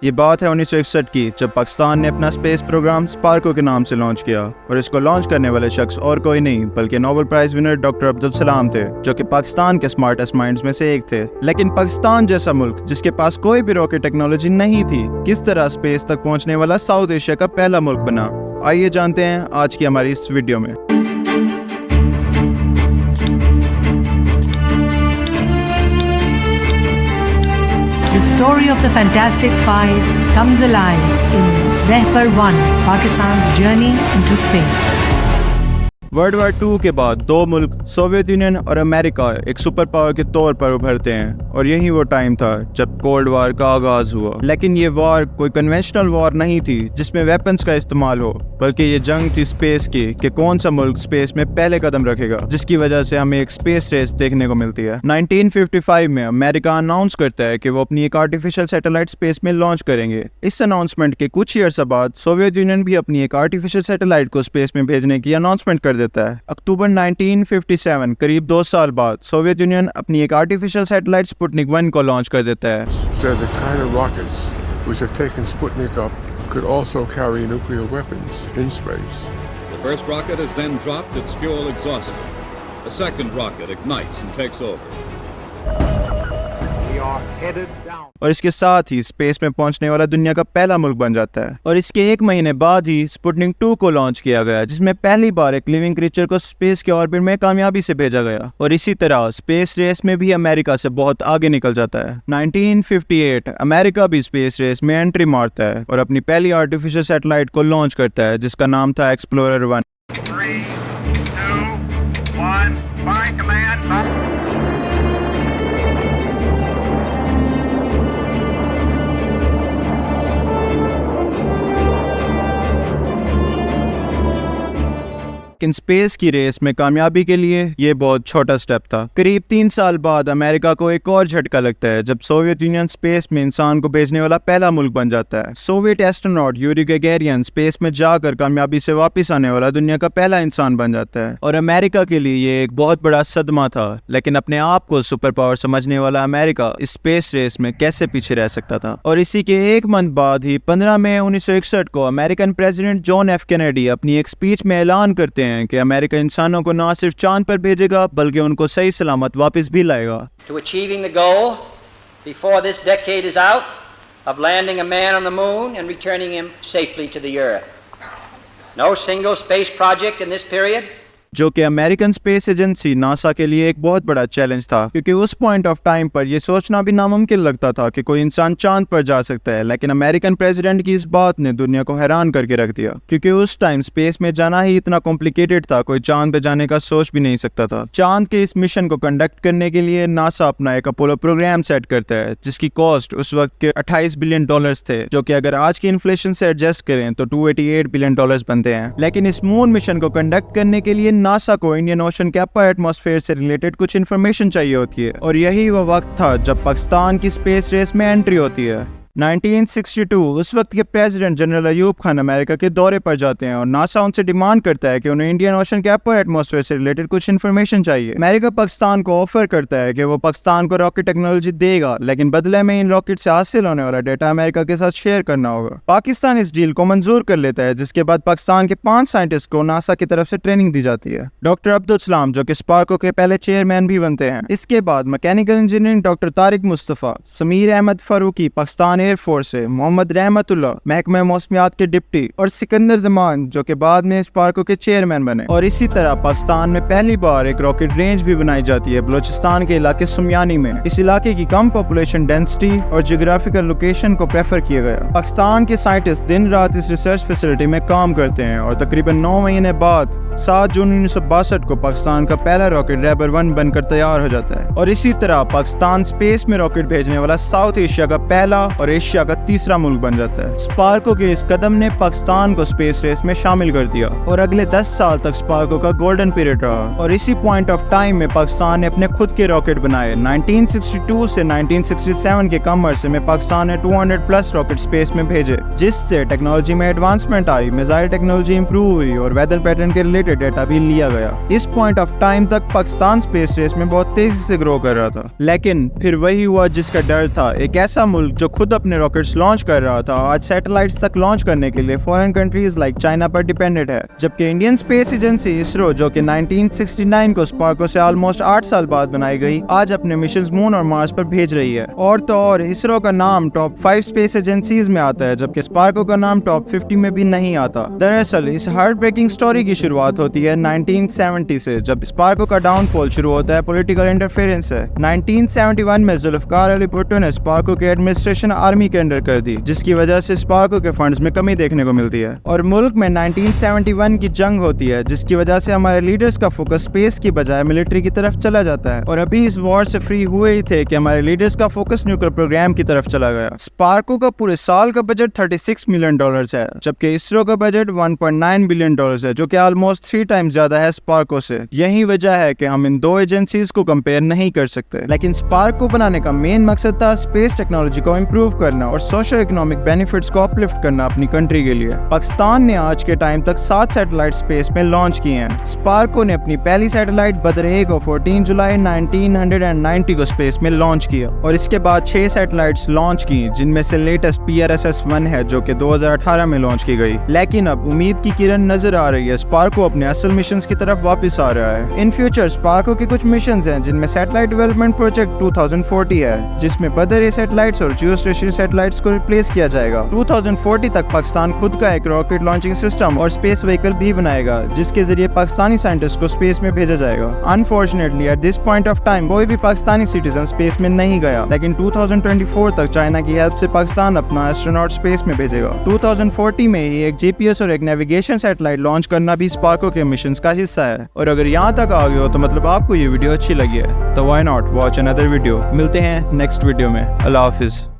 ये बात है 1961 की, जब पाकिस्तान ने अपना स्पेस प्रोग्राम स्पार्को के नाम से लॉन्च किया और इसको लॉन्च करने वाले शख्स और कोई नहीं बल्कि Nobel prize winner doctor Abdul Salam थे, जो कि पाकिस्तान के स्मार्टेस्ट माइंड्स में से एक थे। लेकिन पाकिस्तान जैसा मुल्क जिसके पास कोई भी रॉकेट टेक्नोलॉजी नहीं थी, किस तरह स्पेस तक पहुंचने वाला साउथ एशिया का पहला मुल्क बना? आइए जानते हैं आज की हमारी इस वीडियो में। The story of the Fantastic Five comes alive in Rahbar 1, Pakistan's journey into space. World war II के बाद दो मुल्क सोवियत यूनियन और अमेरिका एक सुपर पावर के तौर पर उभरते हैं और यही वो टाइम था जब कोल्ड वार का आगाज हुआ। लेकिन ये वार कोई कन्वेंशनल वार नहीं थी जिसमें वेपन्स का इस्तेमाल हो, बल्कि ये जंग थी स्पेस की कि कौन सा मुल्क स्पेस में पहले कदम रखेगा, जिसकी वजह से हमें एक स्पेस रेस देखने को मिलती है। 1955 में अमेरिका अनाउंस करता है कि वो अपनी एक आर्टिफिशियल सैटेलाइट स्पेस में लॉन्च करेंगे। इस अनाउंसमेंट के कुछ ही अर्सा बाद सोवियत यूनियन भी अपनी एक आर्टिफिशियल सैटेलाइट को स्पेस में भेजने की अनाउंसमेंट कर देता है। अक्टूबर 1957, करीब 2 साल बाद, सोवियत यूनियन अपनी एक आर्टिफिशियल सैटेलाइट स्पुतनिक 1 को लॉन्च कर देता है। So the kind of rockets which have taken Sputnik up could also carry nuclear weapons in space. The first rocket is then dropped, its fuel exhausted. The second rocket ignites and takes over. We are headed down. और इसके साथ ही space में पहुंचने वाला दुनिया का पहला मुल्क बन जाता है। और इसके 1 महीने बाद ही स्पुतनिक 2 को लॉन्च किया गया, जिसमें पहली बार एक लिविंग क्रीचर को स्पेस के ऑर्बिट में कामयाबी से भेजा गया। और इसी तरह स्पेस रेस में भी अमेरिका से बहुत आगे निकल जाता है। 1958 अमेरिका भी स्पेस रेस में एंट्री मारता है और अपनी पहली आर्टिफिशियल सैटेलाइट को लॉन्च करता है, जिसका नाम था एक्सप्लोरर 1। 3, 2, 1, fire command. लेकिन स्पेस की रेस में कामयाबी के लिए ये बहुत छोटा स्टेप था। करीब 3 साल बाद अमेरिका को एक और झटका लगता है जब सोवियत यूनियन स्पेस में इंसान को भेजने वाला पहला मुल्क बन जाता है। सोवियत एस्ट्रोनॉट यूरी गगेरियन स्पेस में जाकर कामयाबी से वापस आने वाला दुनिया का पहला इंसान बन जाता है। और अमेरिका के लिए ये एक बहुत बड़ा सदमा था, लेकिन अपने आप को सुपर पावर समझने वाला अमेरिका इस स्पेस रेस में कैसे पीछे रह सकता था। और इसी के 1 मंथ बाद ही 15 मई 1961 को American president John F Kennedy अपनी एक स्पीच में ऐलान करते हैं कि अमेरिका इंसानों को न सिर्फ चांद पर भेजेगा बल्कि उनको सही सलामत वापस भी लाएगा। To achieving the goal before this decade is out of landing a man on the moon and returning him safely to the earth. No single space project in this period जो कि अमेरिकन स्पेस एजेंसी नासा के लिए एक बहुत बड़ा challenge था, क्योंकि उस पॉइंट ऑफ टाइम पर यह सोचना भी नामुमकिन लगता था कि कोई इंसान चांद पर जा सकता है। लेकिन अमेरिकन प्रेसिडेंट की इस बात ने दुनिया को हैरान करके रख दिया, क्योंकि उस टाइम स्पेस में जाना ही इतना कॉम्प्लिकेटेड था, कोई चांद पे जाने का सोच भी नहीं सकता था। चांद के इस मिशन को कंडक्ट करने के लिए नासा अपना एक अपोलो प्रोग्राम सेट करता है, जिसकी कॉस्ट उस वक्त के $28 बिलियन थे, जो कि अगर आज की इन्फ्लेशन से एडजस्ट करें तो $288 बिलियन बनते हैं। लेकिन इस मून मिशन को कंडक्ट करने के लिए नासा को इंडियन ओशन के अपर एटमॉस्फेयर से रिलेटेड कुछ इन्फॉर्मेशन चाहिए होती है, और यही वो वक्त था जब पाकिस्तान की स्पेस रेस में एंट्री होती है। 1962 उस वक्त के president general Ayub Khan America के दौरे पर जाते हैं और नासा उनसे डिमांड करता है कि उन्हें इंडियन ओशन के अपर एटमॉस्फेयर से रिलेटेड कुछ इन्फॉर्मेशन चाहिए। अमेरिका पाकिस्तान को ऑफर करता है कि वो पाकिस्तान को रॉकेट टेक्नोलॉजी देगा, लेकिन बदले में इन रॉकेट से हासिल होने वाला डेटा अमेरिका के साथ शेयर करना होगा। पाकिस्तान इस डील को मंजूर कर लेता है, जिसके बाद पाकिस्तान के 5 साइंटिस्ट को नासा की तरफ से ट्रेनिंग दी जाती है। डॉक्टर अब्दुल सलाम, जो कि स्पार्को के पहले चेयरमैन भी बनते हैं। इसके बाद mechanical engineering doctor Tariq Mustafa, Sameer Ahmed Farooqui Pakistan air force से, मोहम्मद रहमतुल्लाह महकमा मौसमियात के डिप्टी, और सिकंदर जमान, जो कि बाद में स्पार्को के चेयरमैन बने। और इसी तरह पाकिस्तान में पहली बार एक रॉकेट रेंज भी बनाई जाती है बलोचिस्तान के इलाके सुमियानी में। इस इलाके की कम पॉपुलेशन डेंसिटी और जियोग्राफिकल लोकेशन को प्रेफर किया गया। पाकिस्तान के साइंटिस्ट दिन रात इस रिसर्च फैसिलिटी में काम करते हैं और तकरीबन 9 महीने बाद 7 जून 1962 को पाकिस्तान का पहला रॉकेट रहबर 1 बनकर तैयार हो जाता है। और इसी तरह पाकिस्तान स्पेस में रॉकेट भेजने वाला साउथ एशिया का पहला और एशिया का तीसरा मुल्क बन जाता है। स्पार्को के इस कदम ने पाकिस्तान को स्पेस रेस में शामिल कर दिया और अगले 10 साल तक स्पार्को का गोल्डन पीरियड रहा। और इसी पॉइंट ऑफ टाइम में पाकिस्तान ने अपने खुद के रॉकेट बनाए। 1962 से 1967 के कम अरसे में पाकिस्तान ने 200+ रॉकेट स्पेस में भेजे, जिससे टेक्नोलॉजी में एडवांसमेंट आई, मिसाइल टेक्नोलॉजी इंप्रूव हुई और वेदर पैटर्न के रिलेटेड डेटा भी लिया गया। इस पॉइंट ऑफ टाइम तक पाकिस्तान स्पेस रेस में बहुत तेजी से ग्रो कर रहा था। लेकिन फिर वही हुआ जिसका डर था। एक ऐसा मुल्क जो खुद अपने रॉकेट्स लॉन्च कर रहा था, आज सैटेलाइट्स तक लॉन्च करने के लिए फॉरेन कंट्रीज लाइक चाइना पर डिपेंडेंट है। जबकि इंडियन स्पेस एजेंसी इसरो, जो कि 1969 को स्पार्को से ऑलमोस्ट 8 साल बाद बनाई गई, आज अपने मिशन मून और मार्स पर भेज रही है। और तो और इसरो का नाम टॉप 5 स्पेस एजेंसीज में आता है, जबकि स्पार्को का नाम टॉप 50 में भी नहीं आता। दरअसल इस हार्ट ब्रेकिंग स्टोरी की शुरुआत होती है 1970 से, जब स्पार्को का डाउनफॉल शुरू होता है पॉलिटिकल इंटरफेरेंस से। 1971 में जुल्फकार अली भुट्टो ने स्पार्को की एडमिनिस्ट्रेशन आर्मी के अंडर कर दी, जिसकी वजह से स्पार्को के फंड्स में कमी देखने को मिलती है। और मुल्क में 1971 की जंग होती है, जिसकी वजह से हमारे लीडर्स का फोकस स्पेस की बजाय मिलिट्री की तरफ चला जाता है। और अभी इस वॉर से फ्री हुए ही थे कि हमारे लीडर्स का फोकस न्यूक्लियर प्रोग्राम की तरफ चला गया। स्पार्को का पूरे साल का बजट $36 मिलियन है, जबकि इसरो का बजट $1.9 बिलियन है, जो कि ऑलमोस्ट 3 टाइम्स ज्यादा है स्पार्को से। यही वजह है कि हम इन दो एजेंसीज को कंपेयर नहीं कर सकते। लेकिन स्पार्को बनाने का मेन मकसद था स्पेस टेक्नोलॉजी को इम्प्रूव करना और सोशल इकोनॉमिक बेनिफिट्स को अपलिफ्ट करना अपनी कंट्री के लिए। पाकिस्तान ने आज के टाइम तक 7 सैटेलाइट स्पेस में लॉन्च किए हैं। स्पार्को ने अपनी पहली सैटेलाइट बद्र 1 को 14 जुलाई 1990 को स्पेस में लॉन्च किया और इसके बाद 6 सैटेलाइट्स लॉन्च की, जिनमें से लेटेस्ट PRSS-1 है, जो कि 2018 में लॉन्च की गई। लेकिन अब उम्मीद की किरण नजर आ रही है, स्पार्को अपने असल मिशंस की तरफ वापस आ रहा है। इन फ्यूचर स्पार्को के कुछ मिशंस हैं, जिनमें सैटेलाइट डेवलपमेंट प्रोजेक्ट 2040 है, जिसमें बद्र A सैटेलाइट्स और जियोस्टेशनरी सैटेलाइट्स को रिप्लेस किया जाएगा। 2040 तक पाकिस्तान खुद का एक रॉकेट लॉन्चिंग सिस्टम और स्पेस व्हीकल भी बनाएगा, जिसके जरिए पाकिस्तानी साइंटिस्ट को स्पेस में भेजा जाएगा। Unfortunately at this point of time कोई भी पाकिस्तानी सिटीजन स्पेस में नहीं गया, लेकिन 2024 तक चाइना की हेल्प से पाकिस्तान अपना एस्ट्रोनॉट स्पेस में भेजेगा। 2040 में ही एक GPS और एक नेविगेशन सैटेलाइट लॉन्च करना भी स्पार्को के मिशन का हिस्सा है। और अगर यहाँ तक आ गए हो तो मतलब आपको ये वीडियो अच्छी लगी है, तो why not watch another video. मिलते हैं नेक्स्ट वीडियो में। अल्लाह हाफिज।